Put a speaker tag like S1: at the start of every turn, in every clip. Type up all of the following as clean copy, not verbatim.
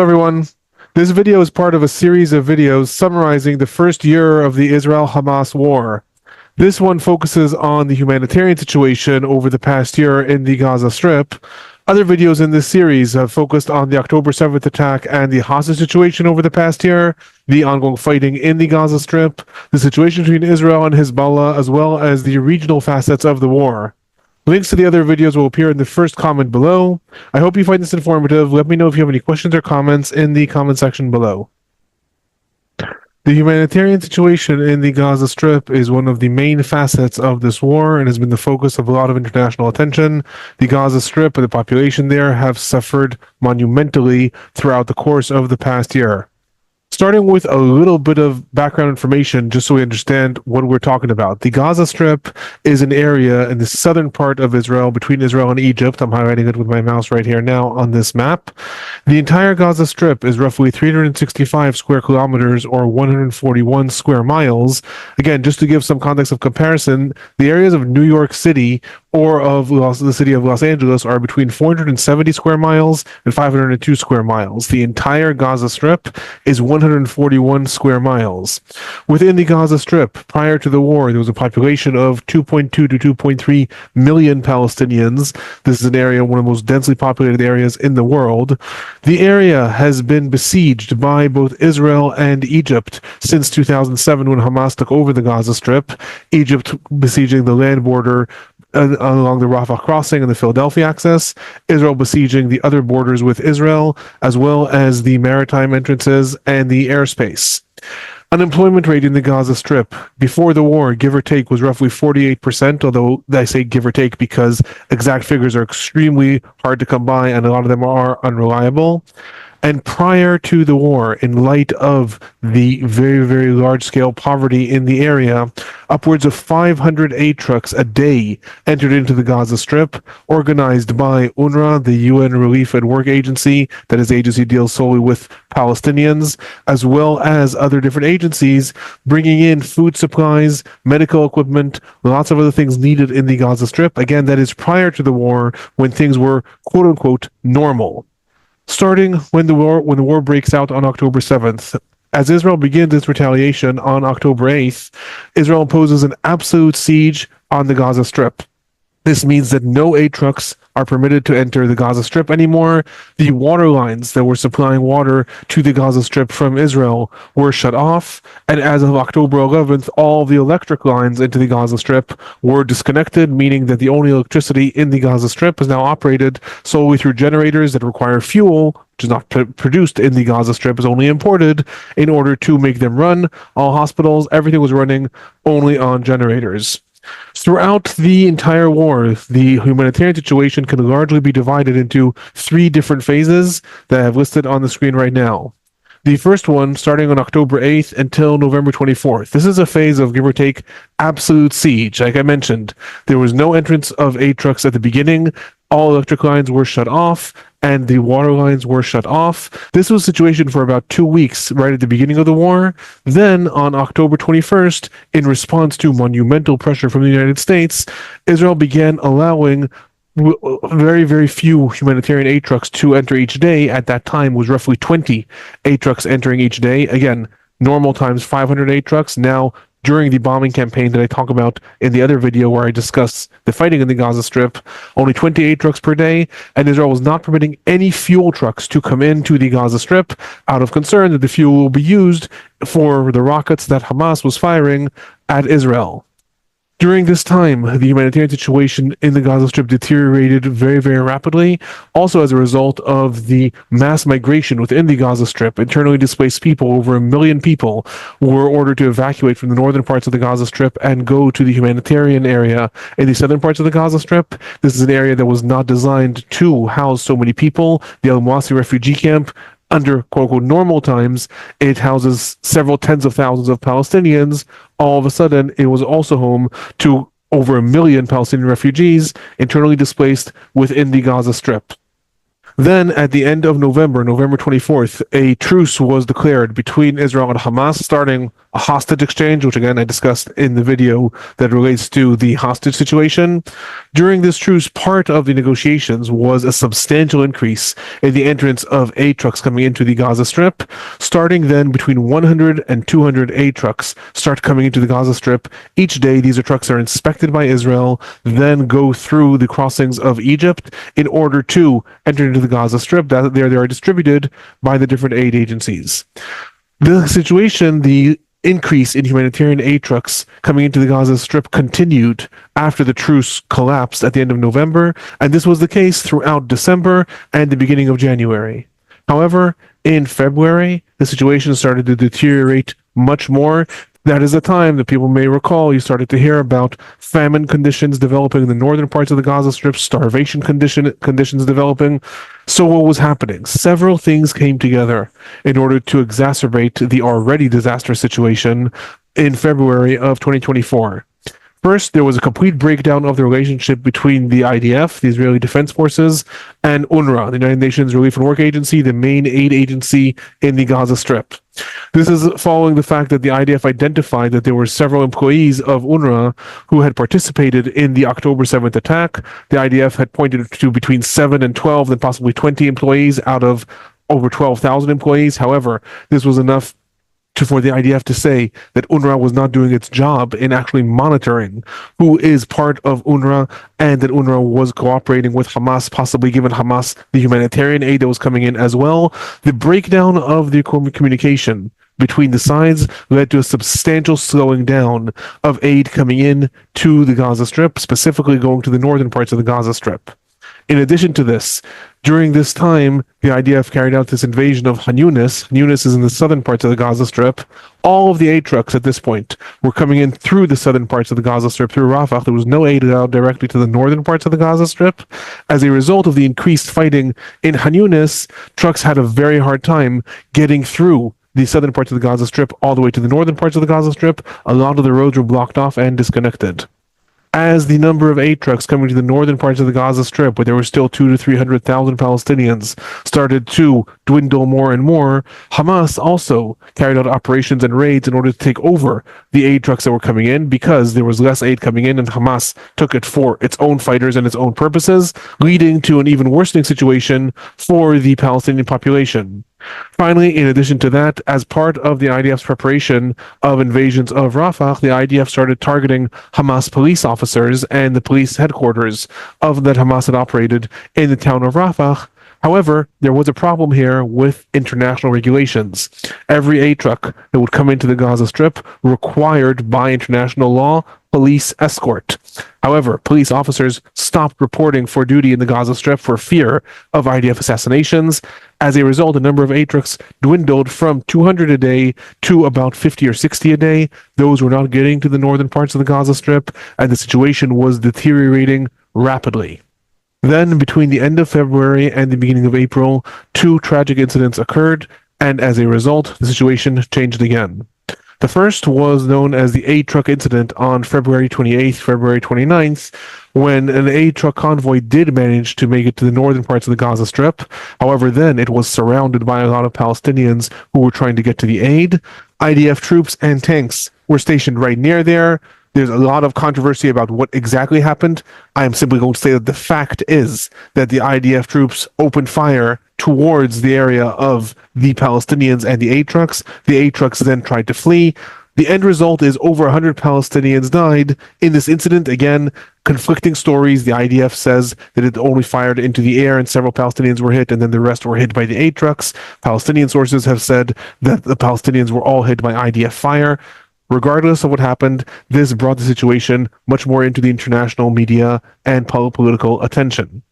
S1: everyone. This video is part of a series of videos summarizing the first year of the Israel-Hamas War. This one focuses on the humanitarian situation over the past year in the Gaza Strip. Other videos in this series have focused on the October 7th attack and the hostage situation over the past year, the ongoing fighting in the Gaza Strip, the situation between Israel and Hezbollah, as well as the regional facets of the war. Links to the other videos will appear in the first comment below. I hope you find this informative. Let me know if you have any questions or comments in the comment section below. The humanitarian situation in the Gaza Strip is one of the main facets of this war and has been the focus of a lot of international attention. The Gaza Strip and the population there have suffered monumentally throughout the course of the past year. Starting with a little bit of background information, just so we understand what we're talking about. The Gaza Strip is an area in the southern part of Israel, between Israel and Egypt. I'm highlighting it with my mouse right here now on this map. The entire Gaza Strip is roughly 365 square kilometers or 141 square miles. Again, just to give some context of comparison, the areas of New York City or of the city of Los Angeles are between 470 square miles and 502 square miles. The entire Gaza Strip is 141 square miles. Within the Gaza Strip, prior to the war, there was a population of 2.2 to 2.3 million Palestinians. This is an area, one of the most densely populated areas in the world. The area has been besieged by both Israel and Egypt since 2007 when Hamas took over the Gaza Strip. Egypt besieging the land border along the Rafah crossing and the Philadelphia axis, Israel besieging the other borders with Israel, as well as the maritime entrances and the airspace. Unemployment rate in the Gaza Strip before the war, give or take, was roughly 48%, although I say give or take because exact figures are extremely hard to come by and a lot of them are unreliable. And prior to the war, in light of the very, very large-scale poverty in the area, upwards of 500 aid trucks a day entered into the Gaza Strip, organized by UNRWA, the UN Relief and Work Agency. That is, the agency deals solely with Palestinians, as well as other different agencies, bringing in food supplies, medical equipment, lots of other things needed in the Gaza Strip. Again, that is prior to the war, when things were quote-unquote normal. Starting when the war breaks out on October 7th, as Israel begins its retaliation on October 8th, Israel imposes an absolute siege on the Gaza Strip. This means that no aid trucks are permitted to enter the Gaza Strip anymore. The water lines that were supplying water to the Gaza Strip from Israel were shut off. And as of October 11th, all the electric lines into the Gaza Strip were disconnected, meaning that the only electricity in the Gaza Strip is now operated solely through generators that require fuel, which is not produced in the Gaza Strip, is only imported in order to make them run. All hospitals, everything was running only on generators. Throughout the entire war, the humanitarian situation can largely be divided into three different phases that I have listed on the screen right now. The first one, starting on October 8th until November 24th. This is a phase of, give or take, absolute siege. Like I mentioned, there was no entrance of aid trucks at the beginning. All electric lines were shut off, and the water lines were shut off. This was a situation for about 2 weeks right at the beginning of the war. Then, on October 21st, in response to monumental pressure from the United States, Israel began allowing very, very few humanitarian aid trucks to enter each day. At that time was roughly 20 aid trucks entering each day. Again, normal times 500 aid trucks. Now, during the bombing campaign that I talk about in the other video where I discuss the fighting in the Gaza Strip, only 28 trucks per day, and Israel was not permitting any fuel trucks to come into the Gaza Strip out of concern that the fuel will be used for the rockets that Hamas was firing at Israel. During this time, the humanitarian situation in the Gaza Strip deteriorated very, very rapidly. Also, as a result of the mass migration within the Gaza Strip, internally displaced people, over 1 million people, were ordered to evacuate from the northern parts of the Gaza Strip and go to the humanitarian area in the southern parts of the Gaza Strip. This is an area that was not designed to house so many people. The Al-Mawasi refugee camp, under quote-unquote normal times, it houses several tens of thousands of Palestinians. All of a sudden, it was also home to over 1 million Palestinian refugees internally displaced within the Gaza Strip. Then, at the end of November 24th, a truce was declared between Israel and Hamas, starting a hostage exchange, which again I discussed in the video that relates to the hostage situation. During this truce, part of the negotiations was a substantial increase in the entrance of aid trucks coming into the Gaza Strip. Starting then, between 100 and 200 aid trucks start coming into the Gaza Strip each day. These trucks are inspected by Israel, then go through the crossings of Egypt in order to enter into the Gaza Strip. They are distributed by the different aid agencies. The situation, the increase in humanitarian aid trucks coming into the Gaza Strip continued after the truce collapsed at the end of November, and this was the case throughout December and the beginning of January. However, in February, the situation started to deteriorate much more. That is a time that people may recall you started to hear about famine conditions developing in the northern parts of the Gaza Strip, starvation conditions developing. So what was happening? Several things came together in order to exacerbate the already disastrous situation in February of 2024. First, there was a complete breakdown of the relationship between the IDF, the Israeli Defense Forces, and UNRWA, the United Nations Relief and Work Agency, the main aid agency in the Gaza Strip. This is following the fact that the IDF identified that there were several employees of UNRWA who had participated in the October 7th attack. The IDF had pointed to between 7 and 12 and possibly 20 employees out of over 12,000 employees. However, this was enough for the IDF to say that UNRWA was not doing its job in actually monitoring who is part of UNRWA, and that UNRWA was cooperating with Hamas, possibly giving Hamas the humanitarian aid that was coming in as well. The breakdown of the communication between the sides led to a substantial slowing down of aid coming in to the Gaza Strip, specifically going to the northern parts of the Gaza Strip. In addition to this, during this time, the IDF carried out this invasion of Han Yunis. Han Yunis is in the southern parts of the Gaza Strip. All of the aid trucks at this point were coming in through the southern parts of the Gaza Strip, through Rafah. There was no aid out directly to the northern parts of the Gaza Strip. As a result of the increased fighting in Han Yunis, trucks had a very hard time getting through the southern parts of the Gaza Strip all the way to the northern parts of the Gaza Strip. A lot of the roads were blocked off and disconnected. As the number of aid trucks coming to the northern parts of the Gaza Strip, where there were still 200,000 to 300,000 Palestinians, started to dwindle more and more, Hamas also carried out operations and raids in order to take over the aid trucks that were coming in, because there was less aid coming in and Hamas took it for its own fighters and its own purposes, leading to an even worsening situation for the Palestinian population. Finally, in addition to that, as part of the IDF's preparation of invasions of Rafah, the IDF started targeting Hamas police officers and the police headquarters that Hamas had operated in the town of Rafah. However, there was a problem here with international regulations. Every aid truck that would come into the Gaza Strip required by international law police escort. However, police officers stopped reporting for duty in the Gaza Strip for fear of IDF assassinations. As a result, the number of aid trucks dwindled from 200 a day to about 50 or 60 a day. Those were not getting to the northern parts of the Gaza Strip, and the situation was deteriorating rapidly. Then, between the end of February and the beginning of April, 2 tragic incidents occurred, and as a result, the situation changed again. The first was known as the aid truck incident on February 28th, February 29th, when an aid truck convoy did manage to make it to the northern parts of the Gaza Strip. However, then it was surrounded by a lot of Palestinians who were trying to get to the aid. IDF troops and tanks were stationed right near there. There's a lot of controversy about what exactly happened. I am simply going to say that the fact is that the IDF troops opened fire towards the area of the Palestinians and the aid trucks. The aid trucks then tried to flee. The end result is over 100 Palestinians died in this incident. Again, conflicting stories. The IDF says that it only fired into the air and several Palestinians were hit, and then the rest were hit by the aid trucks. Palestinian sources have said that the Palestinians were all hit by IDF fire. Regardless of what happened, this brought the situation much more into the international media and political attention.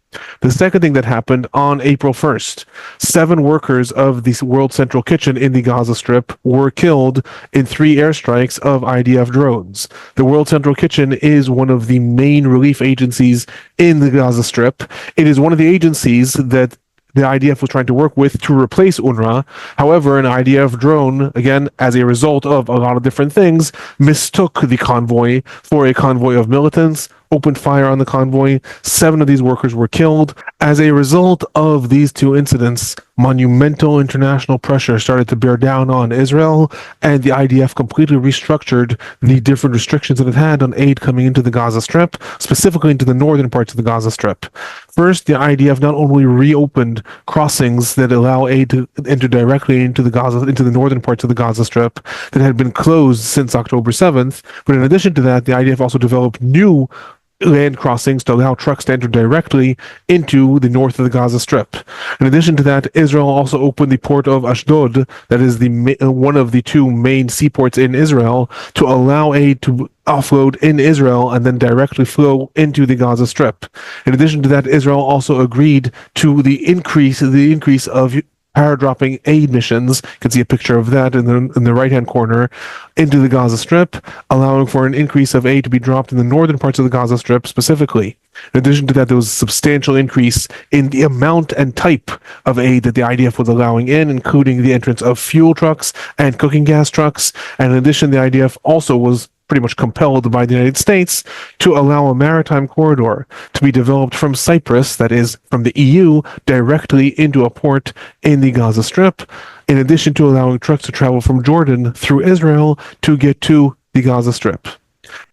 S1: The second thing that happened on April 1st, 7 workers of the World Central Kitchen in the Gaza Strip were killed in 3 airstrikes of IDF drones. The World Central Kitchen is one of the main relief agencies in the Gaza Strip. It is one of the agencies that the IDF was trying to work with to replace UNRWA. However, an IDF drone, again, as a result of a lot of different things, mistook the convoy for a convoy of militants, opened fire on the convoy. 7 of these workers were killed. As a result of these 2 incidents, monumental international pressure started to bear down on Israel, and the IDF completely restructured the different restrictions that it had on aid coming into the Gaza Strip, specifically into the northern parts of the Gaza Strip. First, the IDF not only reopened crossings that allow aid to enter directly into the northern parts of the Gaza Strip that had been closed since October 7th, but in addition to that, the IDF also developed new land crossings to allow trucks to enter directly into the north of the Gaza Strip. In addition to that, Israel also opened the port of Ashdod, that is one of the 2 main seaports in Israel, to allow aid to offload in Israel and then directly flow into the Gaza Strip. In addition to that, Israel also agreed to the increase of paradropping aid missions. You can see a picture of that in the right-hand corner into the Gaza Strip, allowing for an increase of aid to be dropped in the northern parts of the Gaza Strip specifically. In addition to that, there was a substantial increase in the amount and type of aid that the IDF was allowing in, including the entrance of fuel trucks and cooking gas trucks. And in addition, the IDF also was pretty much compelled by the United States to allow a maritime corridor to be developed from Cyprus, that is, from the EU, directly into a port in the Gaza Strip, in addition to allowing trucks to travel from Jordan through Israel to get to the Gaza Strip.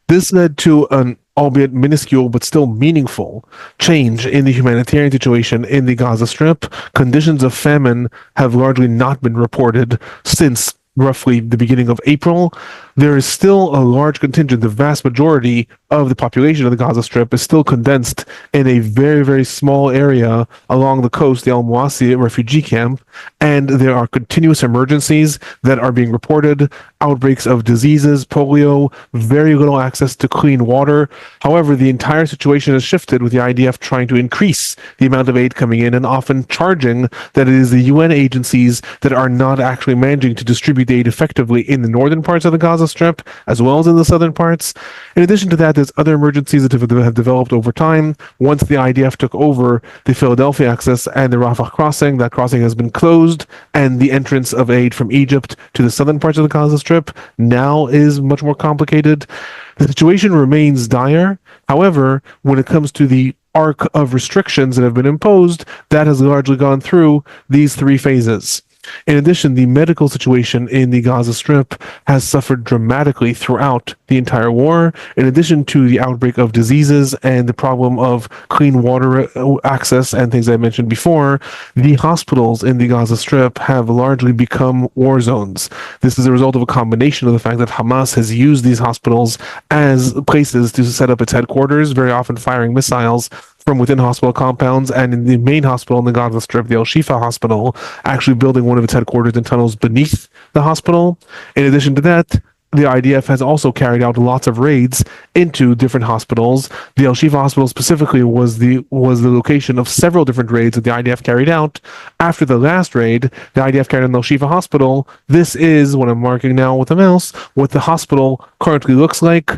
S1: This led to an albeit minuscule but still meaningful change in the humanitarian situation in the Gaza Strip. Conditions of famine have largely not been reported since roughly the beginning of April. There is still a large contingent, the vast majority of the population of the Gaza Strip is still condensed in a very, very small area along the coast, the Al Mawasi refugee camp, and there are continuous emergencies that are being reported, outbreaks of diseases, polio, very little access to clean water. However, the entire situation has shifted with the IDF trying to increase the amount of aid coming in and often charging that it is the UN agencies that are not actually managing to distribute aid effectively in the northern parts of the Gaza Strip as well as in the southern parts. In addition to that, there's other emergencies that have developed over time. Once the IDF took over the Philadelphia access and the Rafah crossing, that crossing has been closed, and the entrance of aid from Egypt to the southern parts of the Gaza Strip now is much more complicated. The situation remains dire. However, when it comes to the arc of restrictions that have been imposed, that has largely gone through these 3 phases. In addition, the medical situation in the Gaza Strip has suffered dramatically throughout the entire war. In addition to the outbreak of diseases and the problem of clean water access and things I mentioned before, the hospitals in the Gaza Strip have largely become war zones. This is a result of a combination of the fact that Hamas has used these hospitals as places to set up its headquarters, very often firing missiles from within hospital compounds, and in the main hospital in the Gaza Strip, the Al-Shifa hospital, actually building one of its headquarters in tunnels beneath the hospital. In addition to that, the IDF has also carried out lots of raids into different hospitals. The Al-Shifa hospital specifically was the location of several different raids that the IDF carried out. After the last raid, the IDF carried out the Al-Shifa hospital. This is what I'm marking now with a mouse, what the hospital currently looks like.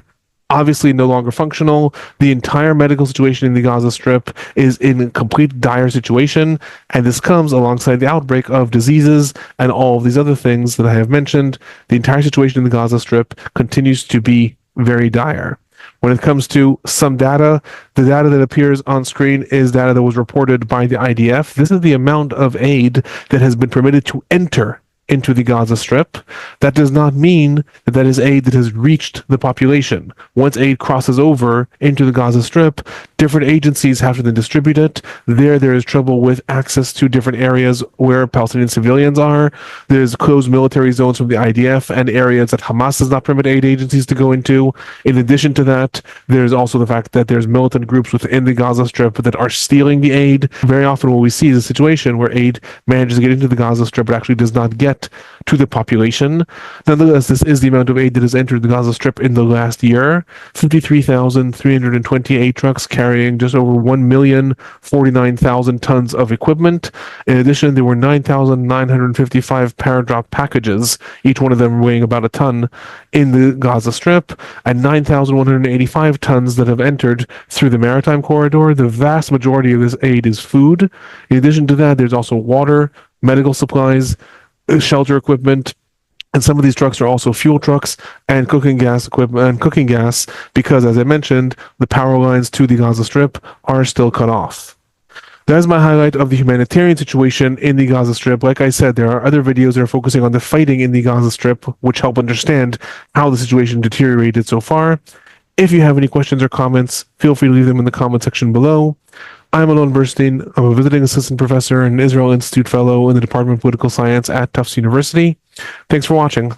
S1: Obviously no longer functional. The entire medical situation in the Gaza Strip is in a complete dire situation, and this comes alongside the outbreak of diseases and all of these other things that I have mentioned. The entire situation in the Gaza Strip continues to be very dire. When it comes to some data, the data that appears on screen is data that was reported by the IDF. This is the amount of aid that has been permitted to enter into the Gaza Strip. That does not mean that that is aid that has reached the population. Once aid crosses over into the Gaza Strip, different agencies have to then distribute it. There is trouble with access to different areas where Palestinian civilians are. There's closed military zones from the IDF and areas that Hamas does not permit aid agencies to go into. In addition to that, there's also the fact that there's militant groups within the Gaza Strip that are stealing the aid. Very often what we see is a situation where aid manages to get into the Gaza Strip but actually does not get to the population. Nonetheless, this is the amount of aid that has entered the Gaza Strip in the last year. 53,328 trucks carrying just over 1,049,000 tons of equipment. In addition, there were 9,955 paradrop packages, each one of them weighing about a ton, in the Gaza Strip, and 9,185 tons that have entered through the maritime corridor. The vast majority of this aid is food. In addition to that, there's also water, medical supplies, shelter equipment, And some of these trucks are also fuel trucks and cooking gas equipment and cooking gas because, as I mentioned, the power lines to the Gaza Strip are still cut off. That is my highlight of the humanitarian situation in the Gaza Strip. Like I said, there are other videos that are focusing on the fighting in the Gaza Strip, which help understand how the situation deteriorated so far. If you have any questions or comments, feel free to leave them in the comment section below. I'm Alon Burstein. I'm a visiting assistant professor and Israel Institute fellow in the Department of Political Science at Tufts University. Thanks for watching.